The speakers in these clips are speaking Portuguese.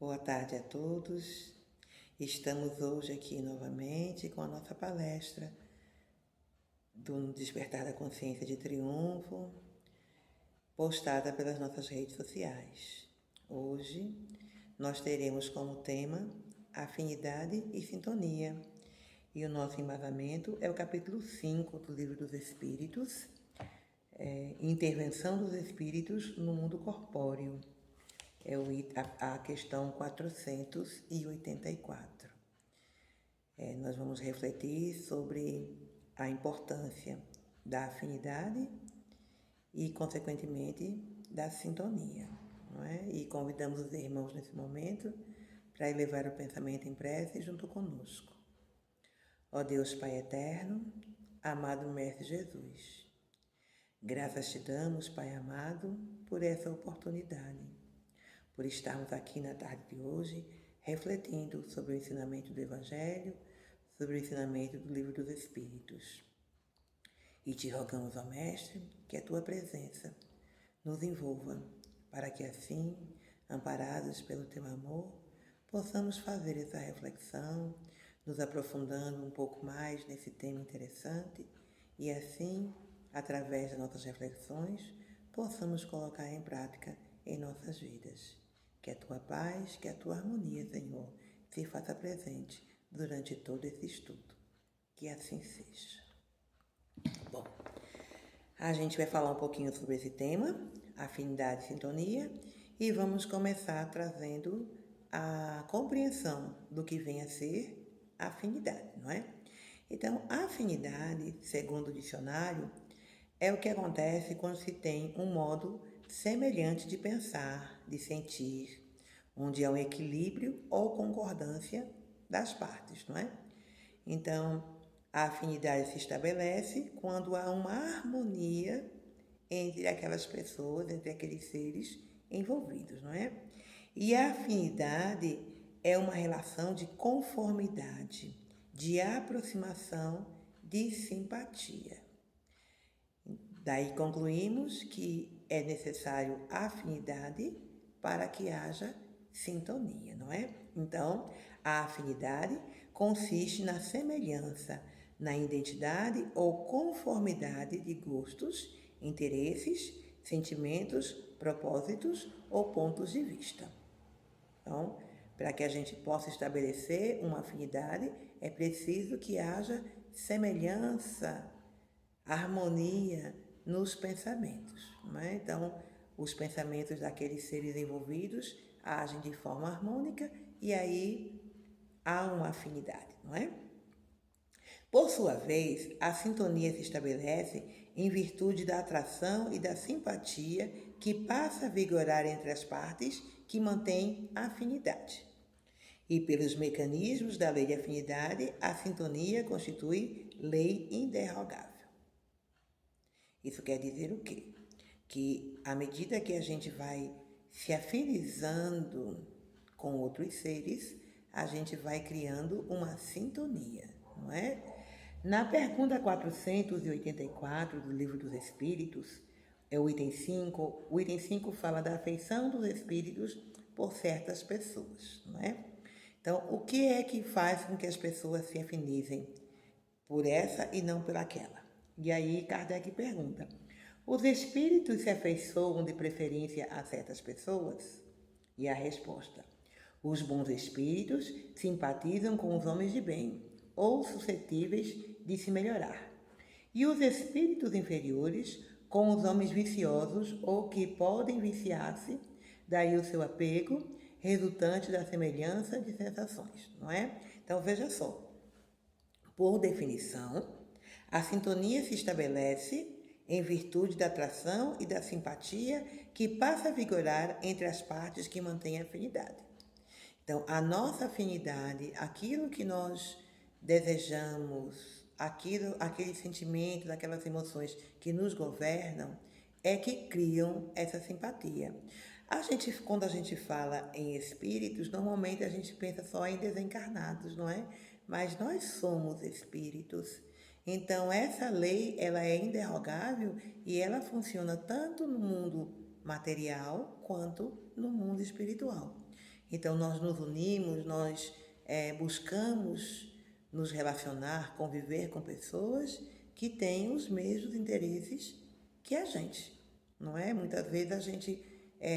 Boa tarde a todos. Estamos hoje aqui novamente com a nossa palestra do Despertar da Consciência de Triunfo, postada pelas nossas redes sociais. Hoje nós teremos como tema afinidade e sintonia. E o nosso embasamento é o capítulo 5 do Livro dos Espíritos, Intervenção dos Espíritos no Mundo Corpóreo. É a questão 484. Nós vamos refletir sobre a importância da afinidade e, consequentemente, da sintonia. Não é? E convidamos os irmãos nesse momento para elevar o pensamento em prece junto conosco. Ó Deus Pai Eterno, amado Mestre Jesus, graças te damos, Pai amado, por essa oportunidade, por estarmos aqui na tarde de hoje refletindo sobre o ensinamento do Evangelho, sobre o ensinamento do Livro dos Espíritos. E te rogamos, ó Mestre, que a tua presença nos envolva, para que assim, amparados pelo teu amor, possamos fazer essa reflexão, nos aprofundando um pouco mais nesse tema interessante e assim, através das nossas reflexões, possamos colocar em prática em nossas vidas. Que a tua paz, que a tua harmonia, Senhor, se faça presente durante todo esse estudo. Que assim seja. Bom, a gente vai falar um pouquinho sobre esse tema, afinidade e sintonia, e vamos começar trazendo a compreensão do que vem a ser afinidade, não é? Então, a afinidade, segundo o dicionário, é o que acontece quando se tem um modo semelhante de pensar, de sentir, onde há um equilíbrio ou concordância das partes, não é? Então, a afinidade se estabelece quando há uma harmonia entre aquelas pessoas, entre aqueles seres envolvidos, não é? E a afinidade é uma relação de conformidade, de aproximação, de simpatia. Daí concluímos que é necessário afinidade para que haja sintonia, não é? Então, a afinidade consiste na semelhança, na identidade ou conformidade de gostos, interesses, sentimentos, propósitos ou pontos de vista. Então, para que a gente possa estabelecer uma afinidade, é preciso que haja semelhança, harmonia nos pensamentos. Não é? Então, os pensamentos daqueles seres envolvidos agem de forma harmônica e aí há uma afinidade, não é? Por sua vez, a sintonia se estabelece em virtude da atração e da simpatia que passa a vigorar entre as partes que mantêm a afinidade. E pelos mecanismos da lei de afinidade, a sintonia constitui lei inderrogável. Isso quer dizer o quê? Que à medida que a gente vai se afinizando com outros seres, a gente vai criando uma sintonia, não é? Na pergunta 484 do Livro dos Espíritos, é o item 5, o item 5 fala da afeição dos espíritos por certas pessoas, não é? Então, o que é que faz com que as pessoas se afinizem por essa e não por aquela? E aí Kardec pergunta, os espíritos se afeiçoam de preferência a certas pessoas? E a resposta, os bons espíritos simpatizam com os homens de bem, ou suscetíveis de se melhorar. E os espíritos inferiores com os homens viciosos ou que podem viciar-se, daí o seu apego, resultante da semelhança de sensações, não é? Então veja só, por definição, a sintonia se estabelece em virtude da atração e da simpatia que passa a vigorar entre as partes que mantêm a afinidade. Então, a nossa afinidade, aquilo que nós desejamos, aqueles sentimentos, aquelas emoções que nos governam, é que criam essa simpatia. Quando a gente fala em espíritos, normalmente a gente pensa só em desencarnados, não é? Mas nós somos espíritos. Então, essa lei, ela é inderrogável e ela funciona tanto no mundo material quanto no mundo espiritual. Então, nós nos unimos, nós buscamos nos relacionar, conviver com pessoas que têm os mesmos interesses que a gente, não é? Muitas vezes a gente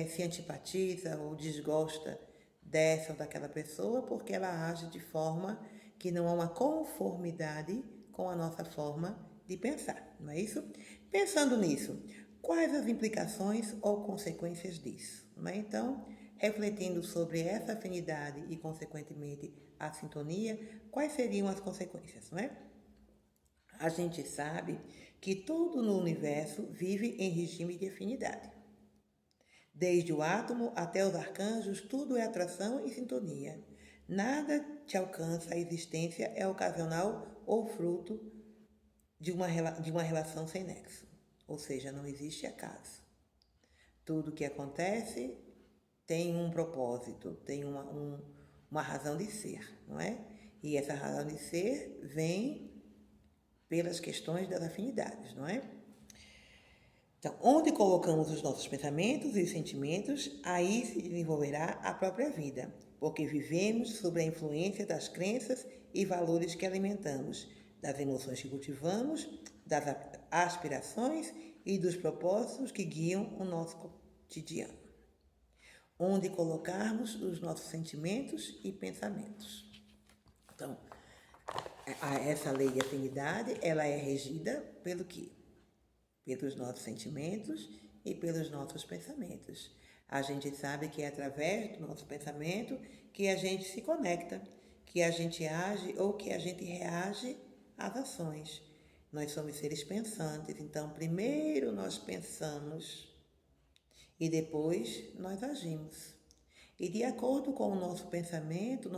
se antipatiza ou desgosta dessa ou daquela pessoa porque ela age de forma que não há uma conformidade com a nossa forma de pensar, não é isso? Pensando nisso, quais as implicações ou consequências disso? Não é? Então, refletindo sobre essa afinidade e, consequentemente, a sintonia, quais seriam as consequências, não é? A gente sabe que tudo no universo vive em regime de afinidade. Desde o átomo até os arcanjos, tudo é atração e sintonia. Nada te alcança, a existência é ocasional ou fruto de uma relação sem nexo. Ou seja, não existe acaso. Tudo que acontece tem um propósito, tem uma razão de ser, não é? E essa razão de ser vem pelas questões das afinidades, não é? Então, onde colocamos os nossos pensamentos e sentimentos, aí se desenvolverá a própria vida, porque vivemos sob a influência das crenças e valores que alimentamos, das emoções que cultivamos, das aspirações e dos propósitos que guiam o nosso cotidiano. Onde colocarmos os nossos sentimentos e pensamentos. Então, essa lei de afinidade, ela é regida pelo quê? Pelos nossos sentimentos e pelos nossos pensamentos. A gente sabe que é através do nosso pensamento que a gente se conecta, que a gente age ou que a gente reage às ações. Nós somos seres pensantes, então primeiro nós pensamos e depois nós agimos. E de acordo com o nosso pensamento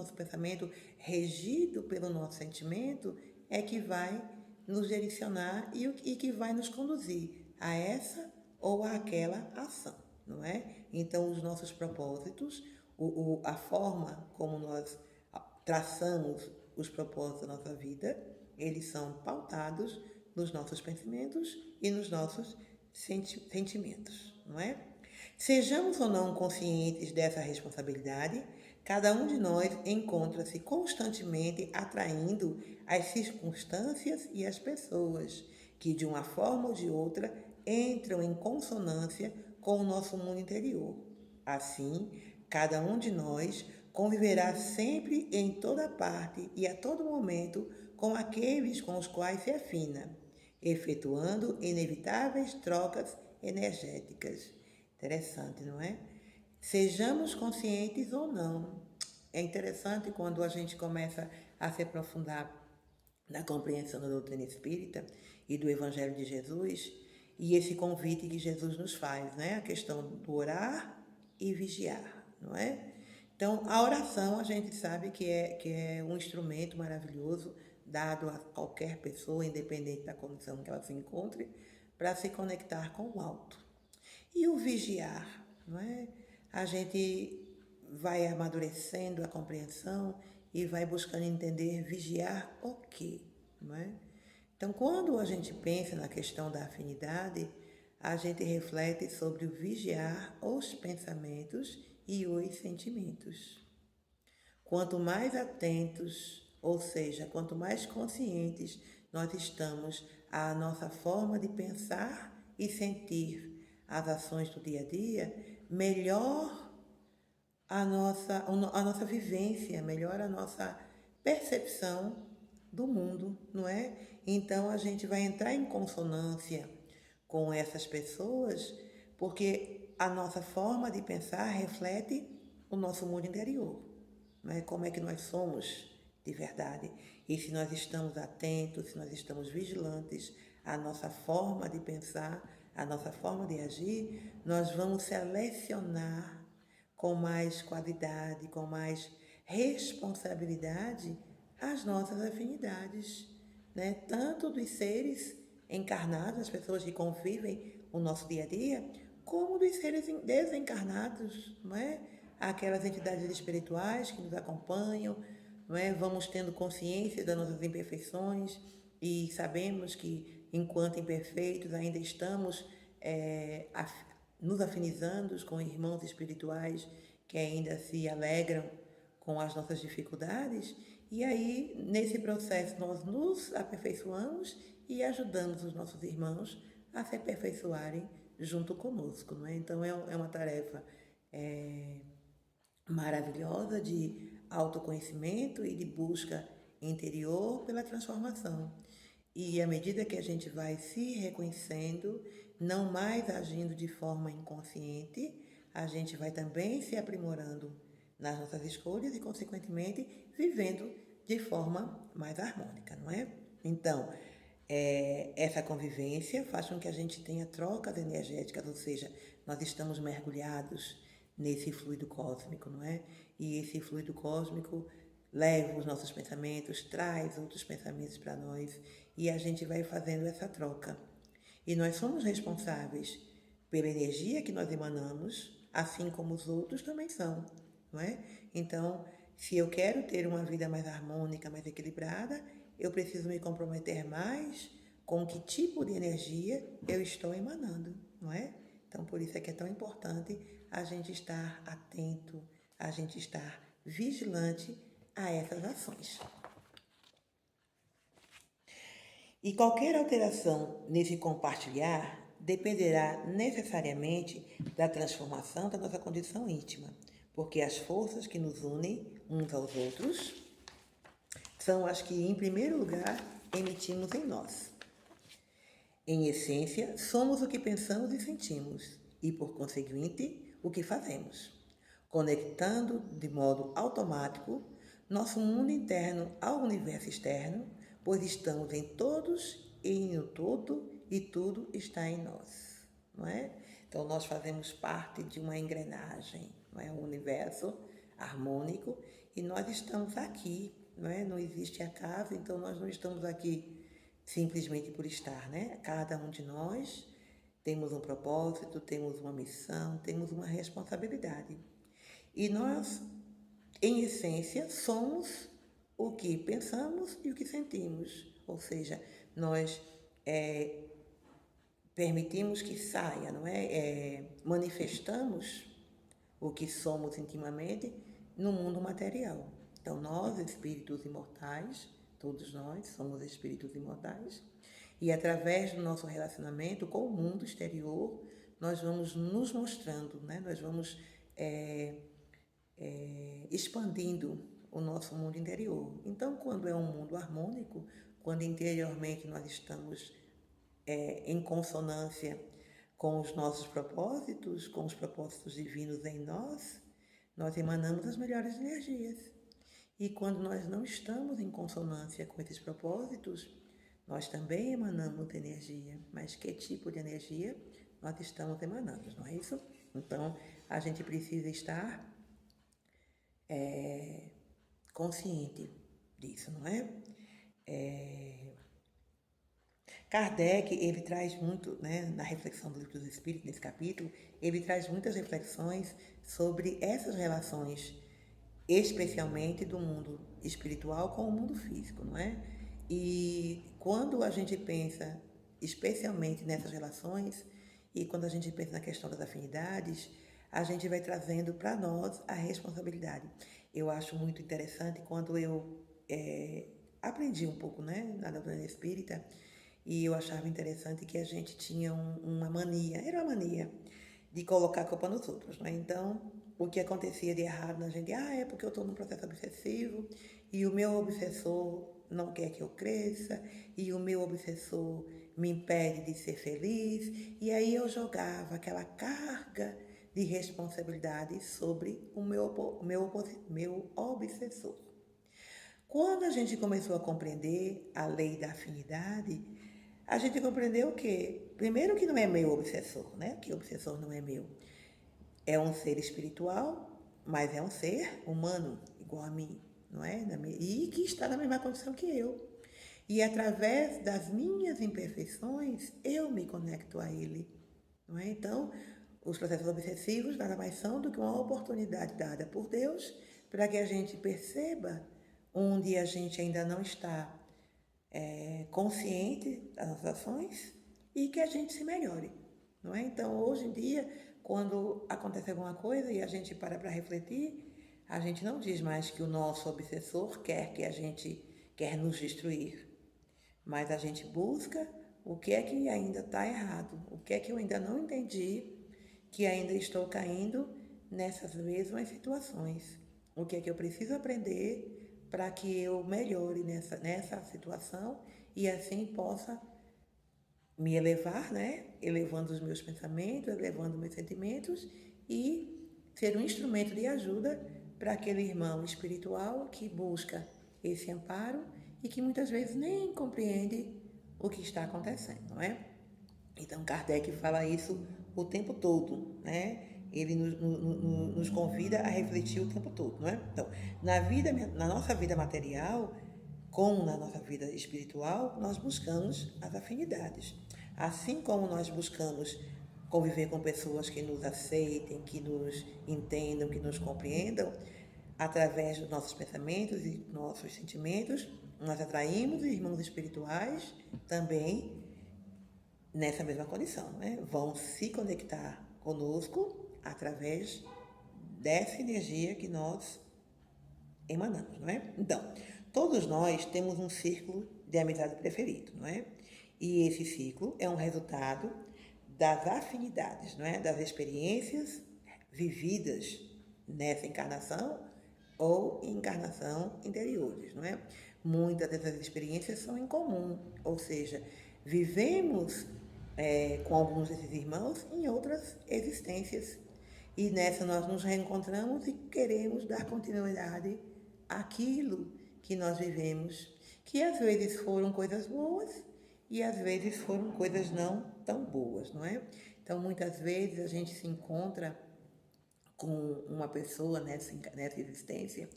regido pelo nosso sentimento, é que vai nos direcionar e que vai nos conduzir a essa ou àquela ação, não é? Então, os nossos propósitos, a forma como nós traçamos os propósitos da nossa vida, eles são pautados nos nossos pensamentos e nos nossos sentimentos, não é? Sejamos ou não conscientes dessa responsabilidade, cada um de nós encontra-se constantemente atraindo as circunstâncias e as pessoas que, de uma forma ou de outra, entram em consonância com o nosso mundo interior. Assim, cada um de nós conviverá sempre em toda parte e a todo momento com aqueles com os quais se afina, efetuando inevitáveis trocas energéticas. Interessante, não é? Sejamos conscientes ou não. É interessante quando a gente começa a se aprofundar na compreensão da doutrina espírita e do Evangelho de Jesus e esse convite que Jesus nos faz, né? A questão do orar e vigiar, não é? Então, a oração a gente sabe que é um instrumento maravilhoso dado a qualquer pessoa, independente da condição que ela se encontre, para se conectar com o alto. E o vigiar, não é? A gente vai amadurecendo a compreensão e vai buscando entender vigiar o quê, não é? Então, quando a gente pensa na questão da afinidade, a gente reflete sobre o vigiar os pensamentos e os sentimentos. Quanto mais atentos, ou seja, quanto mais conscientes nós estamos à nossa forma de pensar e sentir as ações do dia a dia, melhor a nossa vivência, melhor a nossa percepção do mundo, não é? Então a gente vai entrar em consonância com essas pessoas, porque a nossa forma de pensar reflete o nosso mundo interior, não é? Como é que nós somos de verdade. E se nós estamos atentos, se nós estamos vigilantes à nossa forma de pensar, à nossa forma de agir, nós vamos selecionar com mais qualidade, com mais responsabilidade as nossas afinidades, né? Tanto dos seres encarnados, as pessoas que convivem o nosso dia a dia, como dos seres desencarnados, não é? Aquelas entidades espirituais que nos acompanham, não é? Vamos tendo consciência das nossas imperfeições e sabemos que, enquanto imperfeitos, ainda estamos nos afinizando com irmãos espirituais que ainda se alegram com as nossas dificuldades, e aí, nesse processo, nós nos aperfeiçoamos e ajudamos os nossos irmãos a se aperfeiçoarem junto conosco, não é? Então, é uma tarefa maravilhosa de autoconhecimento e de busca interior pela transformação. E à medida que a gente vai se reconhecendo, não mais agindo de forma inconsciente, a gente vai também se aprimorando nas nossas escolhas e, consequentemente, vivendo de forma mais harmônica, não é? Então, essa convivência faz com que a gente tenha trocas energéticas, ou seja, nós estamos mergulhados nesse fluido cósmico, não é? E esse fluido cósmico leva os nossos pensamentos, traz outros pensamentos para nós e a gente vai fazendo essa troca. E nós somos responsáveis pela energia que nós emanamos, assim como os outros também são, não é? Então, se eu quero ter uma vida mais harmônica, mais equilibrada, eu preciso me comprometer mais com que tipo de energia eu estou emanando, não é? Então, por isso é que é tão importante a gente estar atento, a gente estar vigilante a essas ações. E qualquer alteração nesse compartilhar dependerá necessariamente da transformação da nossa condição íntima, porque as forças que nos unem uns aos outros são as que, em primeiro lugar, emitimos em nós. Em essência, somos o que pensamos e sentimos, e, por conseguinte, o que fazemos, conectando de modo automático nosso mundo interno ao universo externo, pois estamos em todos e no todo, e tudo está em nós, não é? Então, nós fazemos parte de uma engrenagem, não é? Um universo harmônico, e nós estamos aqui, não é? Não existe acaso, então nós não estamos aqui simplesmente por estar, né? Cada um de nós temos um propósito, temos uma missão, temos uma responsabilidade. E nós, em essência, somos o que pensamos e o que sentimos. Ou seja, nós permitimos que saia, não é? Manifestamos o que somos intimamente no mundo material. Então, nós, espíritos imortais, todos nós somos espíritos imortais, e através do nosso relacionamento com o mundo exterior, nós vamos nos mostrando, né? Nós vamos expandindo o nosso mundo interior. Então, quando é um mundo harmônico, quando interiormente nós estamos em consonância com os nossos propósitos, com os propósitos divinos em nós, nós emanamos as melhores energias. E quando nós não estamos em consonância com esses propósitos, nós também emanamos energia. Mas que tipo de energia nós estamos emanando, não é isso? Então, a gente precisa estar consciente disso, não é? Kardec, ele traz muito, né, na reflexão do Livro dos Espíritos, nesse capítulo, ele traz muitas reflexões sobre essas relações, especialmente do mundo espiritual com o mundo físico, não é? E quando a gente pensa especialmente nessas relações e quando a gente pensa na questão das afinidades, a gente vai trazendo para nós a responsabilidade. Eu acho muito interessante quando eu aprendi um pouco, né, na doutrina espírita, e eu achava interessante que a gente tinha uma mania, era uma mania, de colocar a culpa nos outros, né? Então, o que acontecia de errado na gente, é porque eu estou num processo obsessivo e o meu obsessor não quer que eu cresça e o meu obsessor me impede de ser feliz. E aí eu jogava aquela carga de responsabilidade sobre o meu obsessor. Quando a gente começou a compreender a lei da afinidade, a gente compreendeu que, primeiro, que não é meu obsessor, né? Que o obsessor não é meu. É um ser espiritual, mas é um ser humano, igual a mim, não é? E que está na mesma condição que eu. E através das minhas imperfeições, eu me conecto a ele, não é? Então, os processos obsessivos nada mais são do que uma oportunidade dada por Deus para que a gente perceba onde a gente ainda não está consciente das nossas ações e que a gente se melhore, não é? Então, hoje em dia, quando acontece alguma coisa e a gente para refletir, a gente não diz mais que o nosso obsessor quer nos destruir, mas a gente busca o que é que ainda está errado, o que é que eu ainda não entendi, que ainda estou caindo nessas mesmas situações, o que é que eu preciso aprender para que eu melhore nessa situação e assim possa me elevar, né? Elevando os meus pensamentos, elevando meus sentimentos e ser um instrumento de ajuda para aquele irmão espiritual que busca esse amparo e que muitas vezes nem compreende o que está acontecendo, não é? Então Kardec fala isso o tempo todo, né? Ele nos convida a refletir o tempo todo, não é? Então, na nossa vida material, como na nossa vida espiritual, nós buscamos as afinidades. Assim como nós buscamos conviver com pessoas que nos aceitem, que nos entendam, que nos compreendam, através dos nossos pensamentos e nossos sentimentos, nós atraímos irmãos espirituais também nessa mesma condição, né? Vão se conectar conosco através dessa energia que nós emanamos, não é? Então, todos nós temos um círculo de amizade preferido, não é? E esse ciclo é um resultado das afinidades, não é? Das experiências vividas nessa encarnação ou encarnação anteriores, não é? Muitas dessas experiências são em comum, ou seja, vivemos com alguns desses irmãos em outras existências. E nessa nós nos reencontramos e queremos dar continuidade àquilo que nós vivemos, que às vezes foram coisas boas e às vezes foram coisas não tão boas, não é? Então, muitas vezes a gente se encontra com uma pessoa nessa existência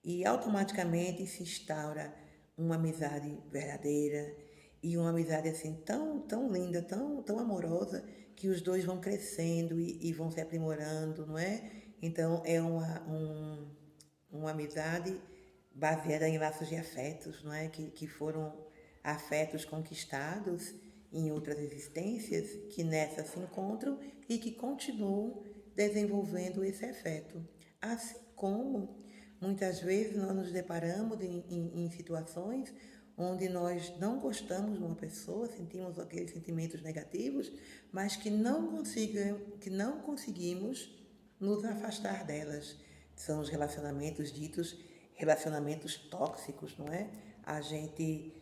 e automaticamente se instaura uma amizade verdadeira e uma amizade assim tão linda, tão amorosa, que os dois vão crescendo e vão se aprimorando, não é? Então é uma amizade baseada em laços de afetos, não é? Que foram afetos conquistados em outras existências, que nessa se encontram e que continuam desenvolvendo esse afeto. Assim como muitas vezes nós nos deparamos em situações onde nós não gostamos de uma pessoa, sentimos aqueles sentimentos negativos, mas que não conseguimos nos afastar delas. São os relacionamentos ditos relacionamentos tóxicos, não é? A gente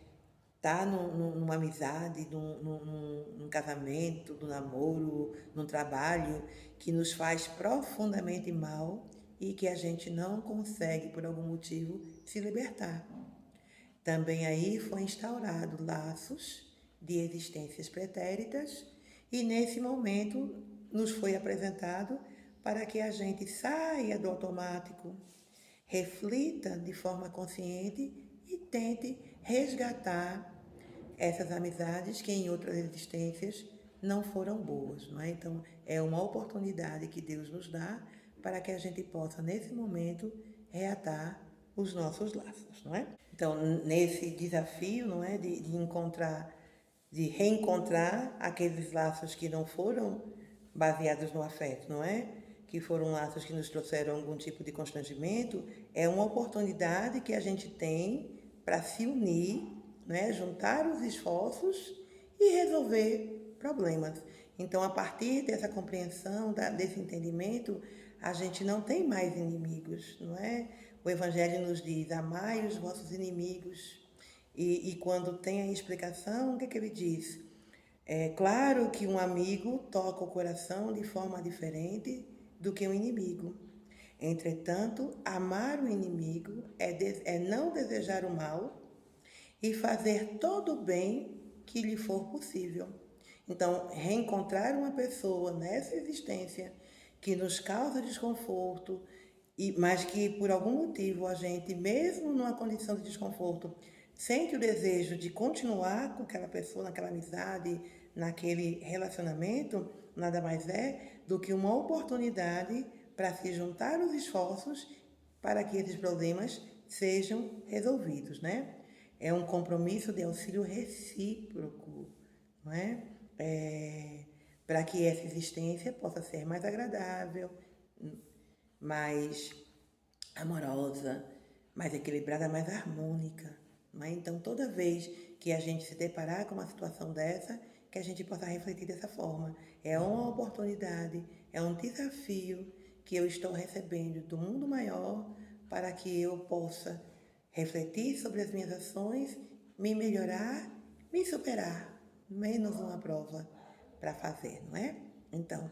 tá numa amizade, num casamento, num namoro, num trabalho que nos faz profundamente mal e que a gente não consegue, por algum motivo, se libertar. Também aí foi instaurado laços de existências pretéritas e nesse momento nos foi apresentado para que a gente saia do automático, reflita de forma consciente e tente resgatar essas amizades que em outras existências não foram boas, não é? Então, é uma oportunidade que Deus nos dá para que a gente possa, nesse momento, reatar os nossos laços, não é? Então, nesse desafio, não é, de reencontrar aqueles laços que não foram baseados no afeto, não é? Que foram laços que nos trouxeram algum tipo de constrangimento, é uma oportunidade que a gente tem para se unir, né, juntar os esforços e resolver problemas. Então, a partir dessa compreensão, desse entendimento, a gente não tem mais inimigos, não é? O Evangelho nos diz, amai os vossos inimigos. E quando tem a explicação, o que ele diz? É claro que um amigo toca o coração de forma diferente do que um inimigo. Entretanto, amar o inimigo é não desejar o mal e fazer todo o bem que lhe for possível. Então, reencontrar uma pessoa nessa existência que nos causa desconforto, mas que por algum motivo a gente, mesmo numa condição de desconforto, sente o desejo de continuar com aquela pessoa, naquela amizade, naquele relacionamento, nada mais é do que uma oportunidade para se juntar os esforços para que esses problemas sejam resolvidos, né? É um compromisso de auxílio recíproco, não é? para que essa existência possa ser mais agradável, mais amorosa, mais equilibrada, mais harmônica. Não é? Então, toda vez que a gente se deparar com uma situação dessa, que a gente possa refletir dessa forma. É uma oportunidade, é um desafio que eu estou recebendo do mundo maior para que eu possa refletir sobre as minhas ações, me melhorar, me superar. Menos uma prova para fazer, não é? Então,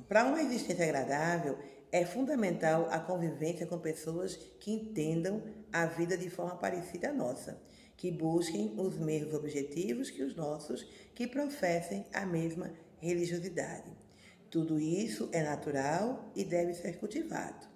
para uma existência agradável, é fundamental a convivência com pessoas que entendam a vida de forma parecida à nossa, que busquem os mesmos objetivos que os nossos, que professem a mesma religiosidade. Tudo isso é natural e deve ser cultivado.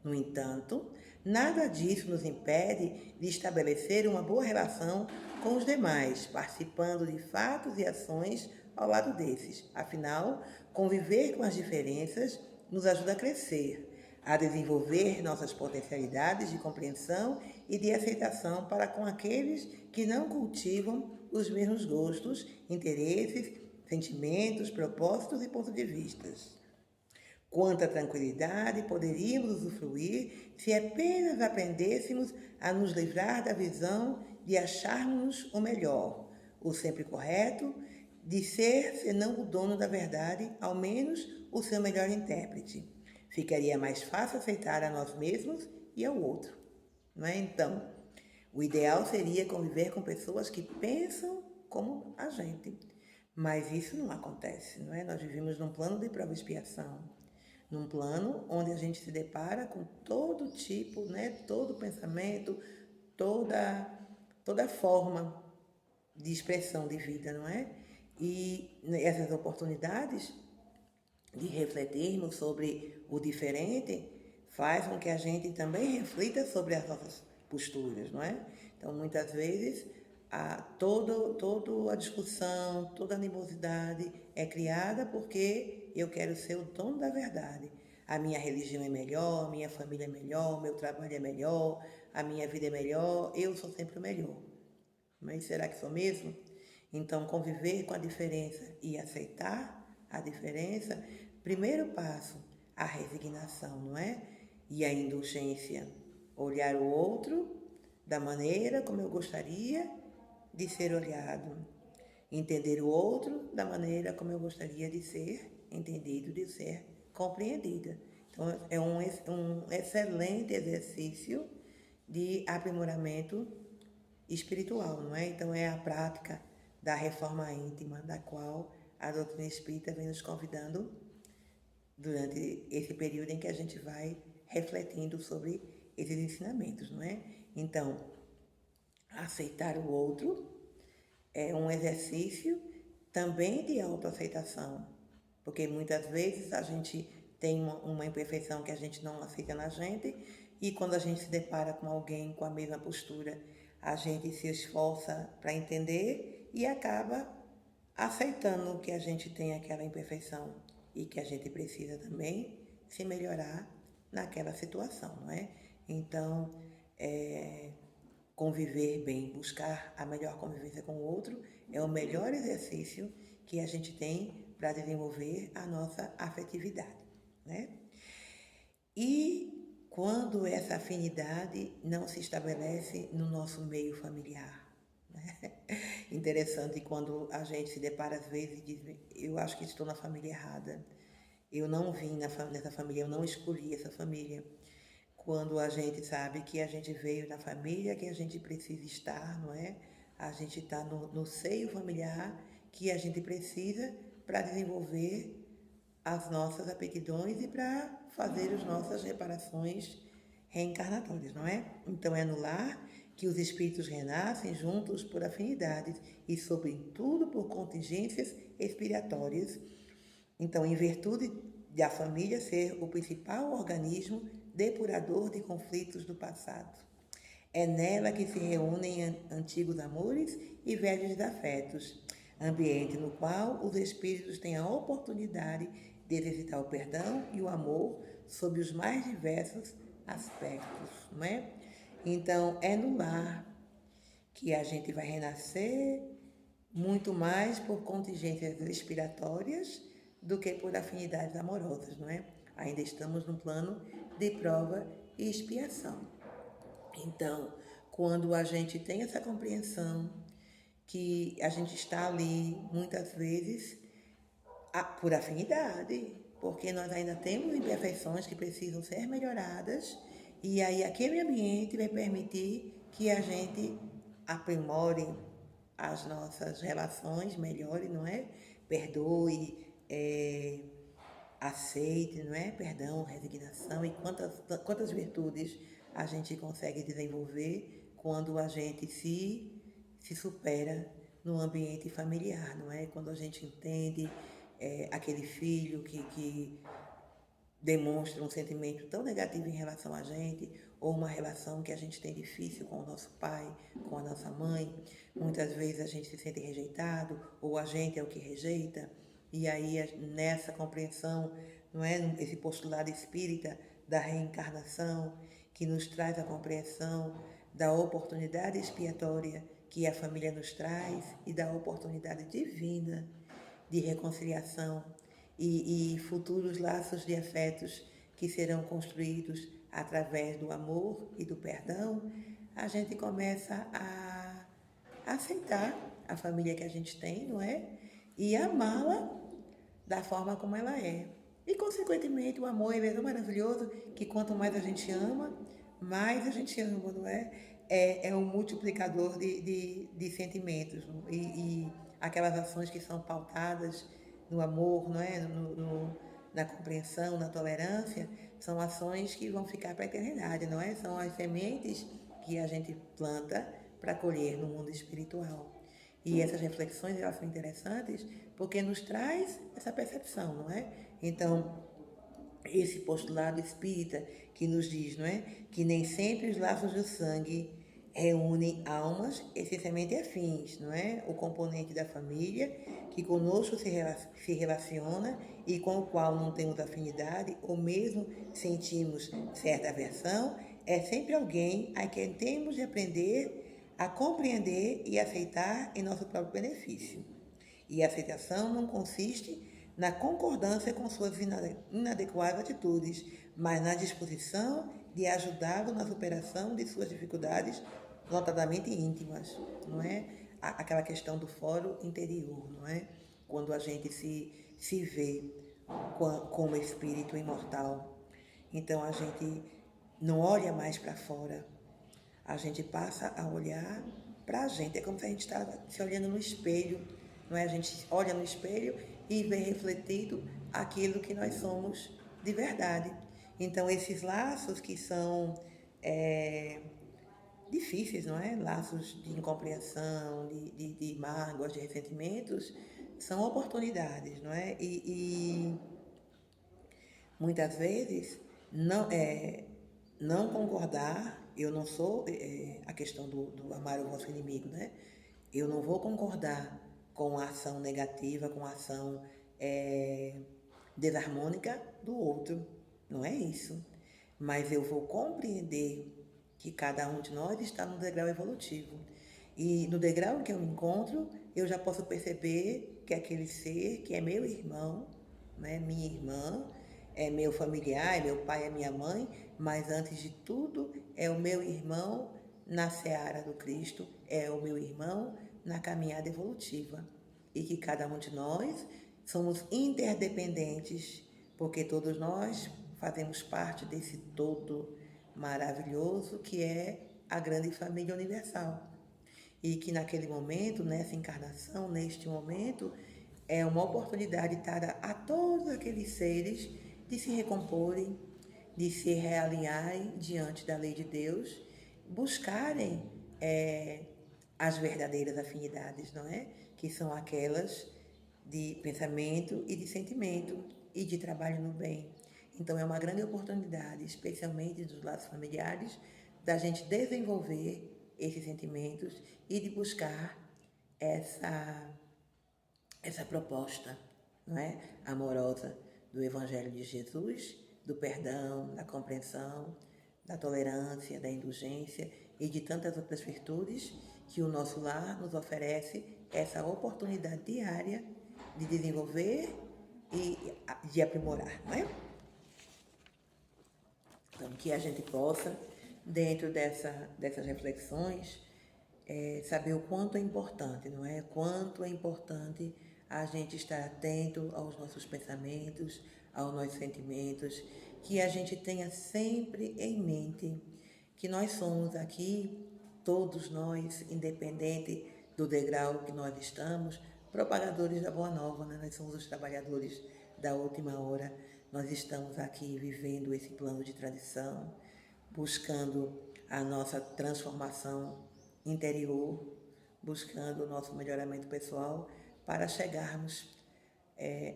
No entanto, nada disso nos impede de estabelecer uma boa relação com os demais, participando de fatos e ações ao lado desses. Afinal, conviver com as diferenças nos ajuda a crescer, a desenvolver nossas potencialidades de compreensão e de aceitação para com aqueles que não cultivam os mesmos gostos, interesses, sentimentos, propósitos e pontos de vista. Quanta tranquilidade poderíamos usufruir se apenas aprendêssemos a nos livrar da visão de acharmos o melhor, o sempre correto, de ser, senão o dono da verdade, ao menos o seu melhor intérprete. Ficaria mais fácil aceitar a nós mesmos e ao outro. Não é? Então, o ideal seria conviver com pessoas que pensam como a gente. Mas isso não acontece, não é? Nós vivemos num plano de prova e expiação, num plano onde a gente se depara com todo tipo, né, todo pensamento, toda forma de expressão de vida, não é? E essas oportunidades de refletirmos sobre o diferente faz com que a gente também reflita sobre as nossas posturas, não é? Então, muitas vezes, toda a discussão, toda a animosidade é criada porque eu quero ser o dono da verdade. A minha religião é melhor, a minha família é melhor, meu trabalho é melhor, a minha vida é melhor, eu sou sempre o melhor. Mas será que sou mesmo? Então, conviver com a diferença e aceitar a diferença, primeiro passo, a resignação, não é? E a indulgência, olhar o outro da maneira como eu gostaria de ser olhado, entender o outro da maneira como eu gostaria de ser entendido, de ser compreendida. Então, é um excelente exercício de aprimoramento espiritual, não é? Então, é a prática da reforma íntima, da qual a doutrina espírita vem nos convidando durante esse período em que a gente vai refletindo sobre esses ensinamentos, não é? Então, aceitar o outro é um exercício também de autoaceitação, porque muitas vezes a gente tem uma imperfeição que a gente não aceita na gente e quando a gente se depara com alguém com a mesma postura, a gente se esforça para entender e acaba aceitando que a gente tem aquela imperfeição e que a gente precisa também se melhorar naquela situação, não é? Então, conviver bem, buscar a melhor convivência com o outro é o melhor exercício que a gente tem para desenvolver a nossa afetividade, né? E quando essa afinidade não se estabelece no nosso meio familiar, né? Interessante quando a gente se depara às vezes e diz, eu acho que estou na família errada, eu não vim nessa família, eu não escolhi essa família. Quando a gente sabe que a gente veio na família que a gente precisa estar, não é? A gente está no seio familiar que a gente precisa para desenvolver as nossas aptidões e para fazer as nossas reparações reencarnatórias, não é? Então é no lar que os espíritos renascem juntos por afinidades e, sobretudo, por contingências expiratórias. Então, em virtude da família ser o principal organismo depurador de conflitos do passado. É nela que se reúnem antigos amores e velhos afetos, ambiente no qual os espíritos têm a oportunidade de exercitar o perdão e o amor sob os mais diversos aspectos, não é? Então, é no lar que a gente vai renascer muito mais por contingências respiratórias do que por afinidades amorosas, não é? Ainda estamos no plano de prova e expiação. Então, quando a gente tem essa compreensão que a gente está ali, muitas vezes, por afinidade, porque nós ainda temos imperfeições que precisam ser melhoradas, e aí aquele ambiente vai permitir que a gente aprimore as nossas relações, melhore, não é? Perdoe, aceite, não é? Perdão, resignação, e quantas virtudes a gente consegue desenvolver quando a gente se supera no ambiente familiar, não é? Quando a gente entende aquele filho que demonstra um sentimento tão negativo em relação a gente, ou uma relação que a gente tem difícil com o nosso pai, com a nossa mãe. Muitas vezes a gente se sente rejeitado, ou a gente é o que rejeita. E aí, nessa compreensão, não é, esse postulado espírita da reencarnação, que nos traz a compreensão da oportunidade expiatória que a família nos traz e da oportunidade divina de reconciliação e futuros laços de afetos que serão construídos através do amor e do perdão, a gente começa a aceitar a família que a gente tem, não é? E amá-la da forma como ela é. E, consequentemente, o amor é tão maravilhoso que quanto mais a gente ama, mais a gente ama, não é? É um multiplicador de sentimentos. E aquelas ações que são pautadas no amor, não é? Na compreensão, na tolerância, são ações que vão ficar para a eternidade, não é? São as sementes que a gente planta para colher no mundo espiritual. E essas reflexões, elas são interessantes porque nos traz essa percepção, não é? Então, esse postulado espírita que nos diz, não é? Que nem sempre os laços do sangue reúnem almas essencialmente afins, não é? O componente da família que conosco se relaciona e com o qual não temos afinidade ou mesmo sentimos certa aversão, é sempre alguém a quem temos de aprender a compreender e aceitar em nosso próprio benefício. E a aceitação não consiste na concordância com suas inadequadas atitudes, mas na disposição de ajudá-lo na superação de suas dificuldades, notadamente íntimas, não é? Aquela questão do fórum interior, não é? Quando a gente se vê como espírito imortal, então a gente não olha mais para fora, a gente passa a olhar para a gente. É como se a gente estava se olhando no espelho, não é? A gente olha no espelho e vê refletido aquilo que nós somos de verdade. Então, esses laços que são difíceis, não é? Laços de incompreensão, de mágoas, de ressentimentos, são oportunidades, não é? E muitas vezes não concordar, eu não sou a questão do amar o vosso inimigo, né? Eu não vou concordar com a ação negativa, com a ação desarmônica do outro, não é isso. Mas eu vou compreender que cada um de nós está no degrau evolutivo. E no degrau em que eu me encontro, eu já posso perceber que aquele ser que é meu irmão, né, minha irmã, é meu familiar, é meu pai, é minha mãe, mas antes de tudo é o meu irmão na seara do Cristo, é o meu irmão na caminhada evolutiva. E que cada um de nós somos interdependentes, porque todos nós fazemos parte desse todo maravilhoso que é a grande família universal. E que naquele momento, nessa encarnação, neste momento, é uma oportunidade dada a todos aqueles seres de se recomporem, de se realinharem diante da lei de Deus, buscarem as verdadeiras afinidades, não é? Que são aquelas de pensamento e de sentimento e de trabalho no bem. Então é uma grande oportunidade, especialmente dos laços familiares, da gente desenvolver esses sentimentos e de buscar essa proposta, não é? Amorosa do Evangelho de Jesus, do perdão, da compreensão, da tolerância, da indulgência e de tantas outras virtudes que o nosso lar nos oferece essa oportunidade diária de desenvolver e de aprimorar, não é? Então, que a gente possa, dentro dessas reflexões, saber o quanto é importante, não é? Quanto é importante a gente estar atento aos nossos pensamentos, aos nossos sentimentos, que a gente tenha sempre em mente que nós somos aqui, todos nós, independente do degrau que nós estamos, propagadores da Boa Nova, né? Nós somos os trabalhadores da última hora, nós estamos aqui vivendo esse plano de tradição, buscando a nossa transformação interior, buscando o nosso melhoramento pessoal para chegarmos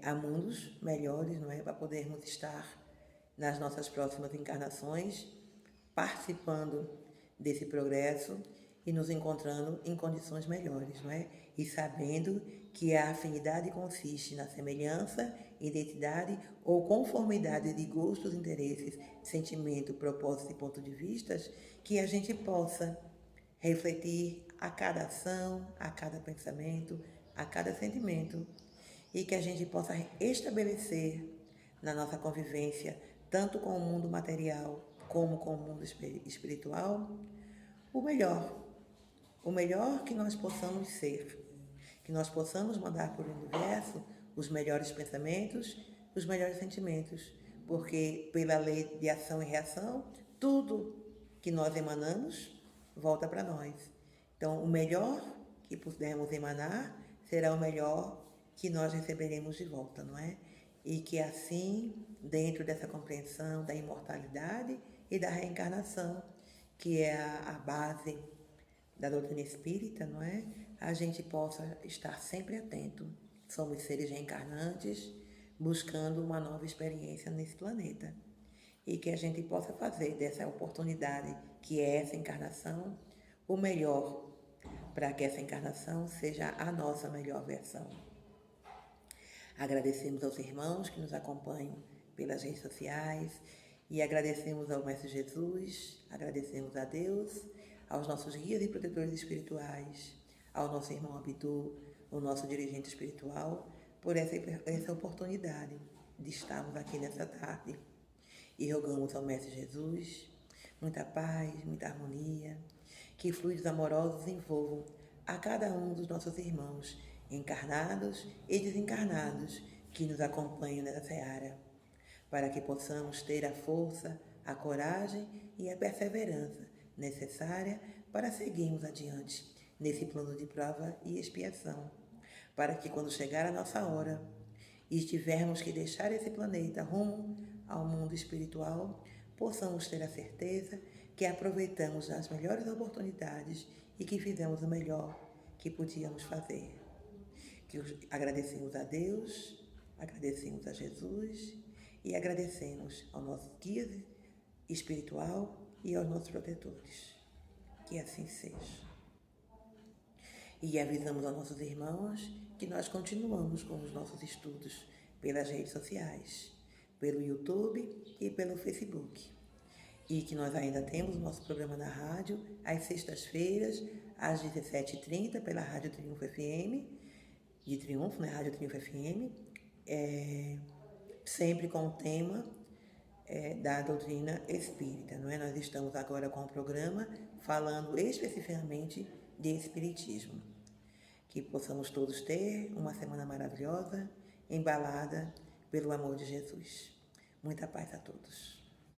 a mundos melhores, não é? Para podermos estar nas nossas próximas encarnações, participando desse progresso e nos encontrando em condições melhores, não é? E sabendo que a afinidade consiste na semelhança, identidade ou conformidade de gostos, interesses, sentimento, propósito e ponto de vistas, que a gente possa refletir a cada ação, a cada pensamento, a cada sentimento, e que a gente possa estabelecer na nossa convivência, tanto com o mundo material como com o mundo espiritual, o melhor que nós possamos ser, que nós possamos mandar para o universo os melhores pensamentos, os melhores sentimentos, porque pela lei de ação e reação, tudo que nós emanamos volta para nós. Então, o melhor que pudermos emanar será o melhor que nós receberemos de volta, não é? E que assim, dentro dessa compreensão da imortalidade e da reencarnação, que é a base da doutrina espírita, não é? A gente possa estar sempre atento. Somos seres reencarnantes buscando uma nova experiência nesse planeta. E que a gente possa fazer dessa oportunidade, que é essa encarnação, o melhor, para que essa encarnação seja a nossa melhor versão. Agradecemos aos irmãos que nos acompanham pelas redes sociais e agradecemos ao Mestre Jesus, agradecemos a Deus, aos nossos guias e protetores espirituais, ao nosso irmão Abdu, o nosso dirigente espiritual, por essa oportunidade de estarmos aqui nessa tarde. E rogamos ao Mestre Jesus muita paz, muita harmonia, que fluidos amorosos envolvam a cada um dos nossos irmãos, encarnados e desencarnados, que nos acompanham nessa seara, para que possamos ter a força, a coragem e a perseverança necessária para seguirmos adiante nesse plano de prova e expiação, para que quando chegar a nossa hora e tivermos que deixar esse planeta rumo ao mundo espiritual, possamos ter a certeza que aproveitamos as melhores oportunidades e que fizemos o melhor que podíamos fazer. Que agradecemos a Deus, agradecemos a Jesus e agradecemos ao nosso guia espiritual e aos nossos protetores. Que assim seja. E avisamos aos nossos irmãos que nós continuamos com os nossos estudos pelas redes sociais, pelo YouTube e pelo Facebook. E que nós ainda temos o nosso programa na rádio, às sextas-feiras, às 17h30, pela Rádio Triunfo FM, de Triunfo, né? Rádio Triunfo FM, sempre com o tema da doutrina espírita, não é? Nós estamos agora com o programa falando especificamente de espiritismo. Que possamos todos ter uma semana maravilhosa, embalada pelo amor de Jesus. Muita paz a todos.